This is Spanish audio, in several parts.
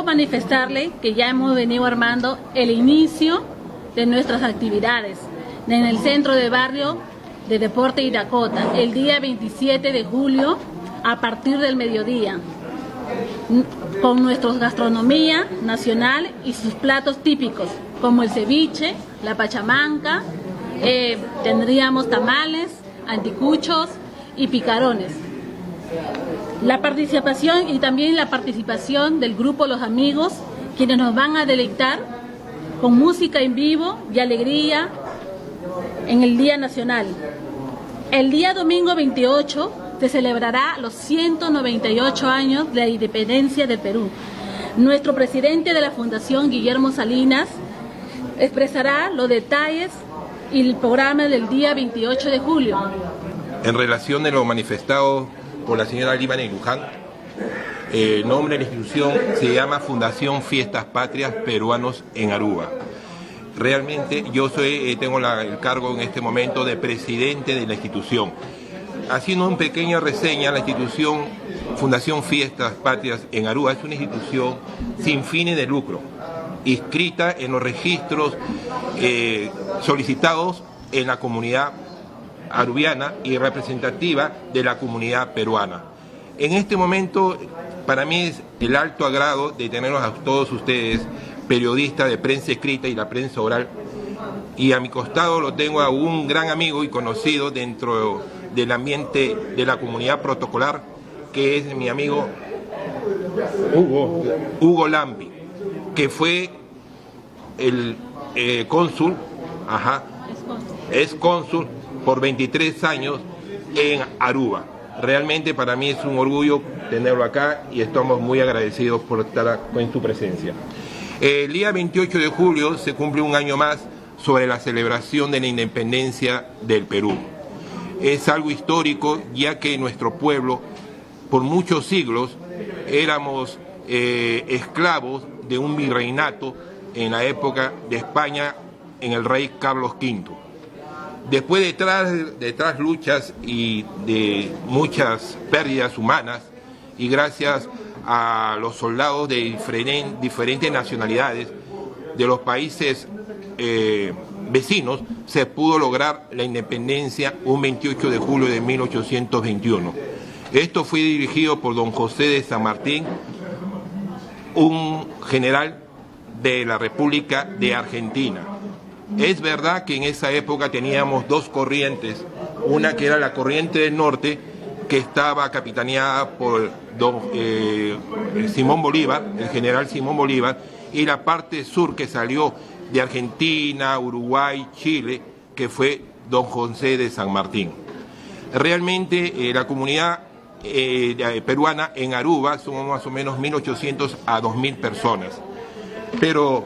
manifestarle que ya hemos venido armando el inicio de nuestras actividades en el centro de barrio de Deporte y Dakota, el día 27 de julio a partir del mediodía, con nuestra gastronomía nacional y sus platos típicos, como el ceviche, la pachamanca, tendríamos tamales, anticuchos y picarones. La participación y también la participación del grupo Los Amigos, quienes nos van a deleitar con música en vivo y alegría en el Día Nacional. El día domingo 28 se celebrará los 198 años de la independencia del Perú. Nuestro presidente de la Fundación, Guillermo Salinas, expresará los detalles y el programa del día 28 de julio. En relación a lo manifestado por la señora Líbana Luján, el nombre de la institución se llama Fundación Fiestas Patrias Peruanos en Aruba. Realmente yo tengo el cargo en este momento de presidente de la institución. Haciendo una pequeña reseña, la institución Fundación Fiestas Patrias en Aruba es una institución sin fines de lucro, inscrita en los registros solicitados en la comunidad arubiana y representativa de la comunidad peruana. En este momento, para mí es el alto agrado de tenerlos a todos ustedes, periodistas de prensa escrita y la prensa oral, y a mi costado lo tengo a un gran amigo y conocido dentro del ambiente de la comunidad protocolar, que es mi amigo Hugo Lambi, que fue el cónsul, es cónsul por 23 años en Aruba. Realmente para mí es un orgullo tenerlo acá y estamos muy agradecidos por estar en su presencia. El día 28 de julio se cumple un año más sobre la celebración de la independencia del Perú. Es algo histórico, ya que nuestro pueblo, por muchos siglos, éramos esclavos de un virreinato en la época de España, en el rey Carlos V. Después de tras luchas y de muchas pérdidas humanas, y gracias a los soldados de diferentes nacionalidades de los países vecinos, se pudo lograr la independencia un 28 de julio de 1821. Esto fue dirigido por don José de San Martín, un general de la República de Argentina. Es verdad que en esa época teníamos dos corrientes, una que era la corriente del norte, que estaba capitaneada por don Simón Bolívar, el general Simón Bolívar, y la parte sur que salió de Argentina, Uruguay, Chile, que fue don José de San Martín. Realmente la comunidad peruana en Aruba somos más o menos 1.800 a 2.000 personas, pero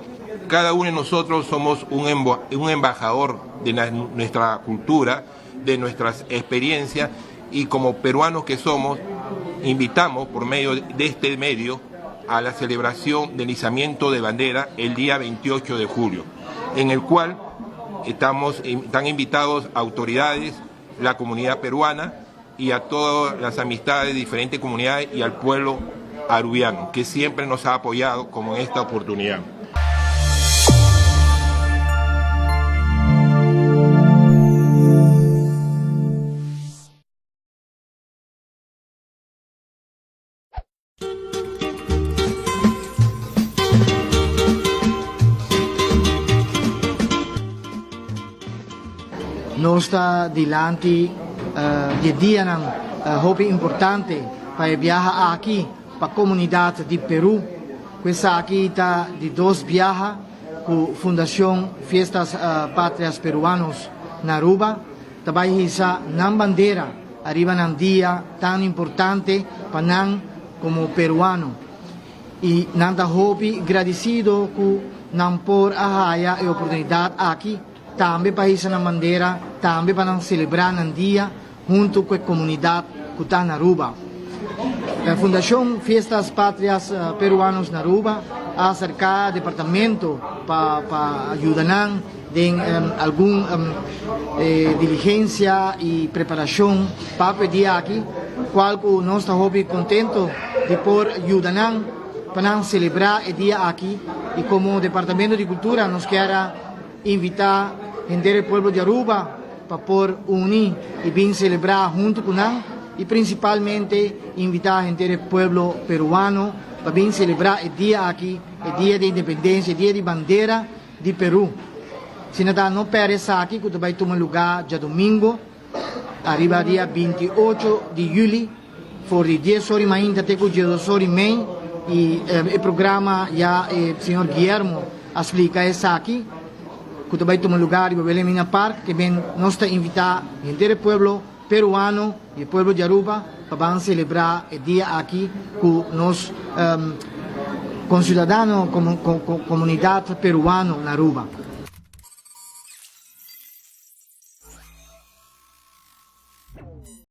cada uno de nosotros somos un embajador de nuestra cultura, de nuestras experiencias, y como peruanos que somos, invitamos por medio de este medio a la celebración del izamiento de bandera el día 28 de julio, en el cual están invitados autoridades, la comunidad peruana y a todas las amistades de diferentes comunidades y al pueblo arubiano, que siempre nos ha apoyado como en esta oportunidad. Nós está diante de dia hobby importante para viajar aqui para a comunidade de Peru. Essa aqui está de dois viajes com a Fundação Fiestas Patrias Peruanos na Aruba. Também está na bandeira, arriba num dia tão importante para nós como peruano. E nada hobby agradecido com não por a oportunidade aqui. Também para isso na bandeira, também para celebrar um dia junto com a comunidade que está na Aruba. A Fundação Fiestas Patrias Peruanos na Aruba ha acercado departamento para ajudar em alguma diligência e preparação para pedir aqui, qual nós estamos contentes de por ajudar para celebrar el día aquí. Y como Departamento de Cultura nos quiera invitar gente del pueblo de Aruba para poder unir y bien celebrar junto con él. Y principalmente invitar a gente del pueblo peruano para bien celebrar el día aquí, el día de independencia, el día de bandera de Perú. Si nada no perece aquí, que vai tomar lugar ya domingo, arriba dia 28 de julho, for de 10 horas ainda até com 12 horas e meia, e o programa já o senhor Guillermo explica isso aqui, que vai tomar lugar em Belém Park, que bem nós está invitar gente do pueblo peruano e o pueblo de Aruba para celebrar o dia aqui com nós concidadãos, comunidade peruana na Aruba.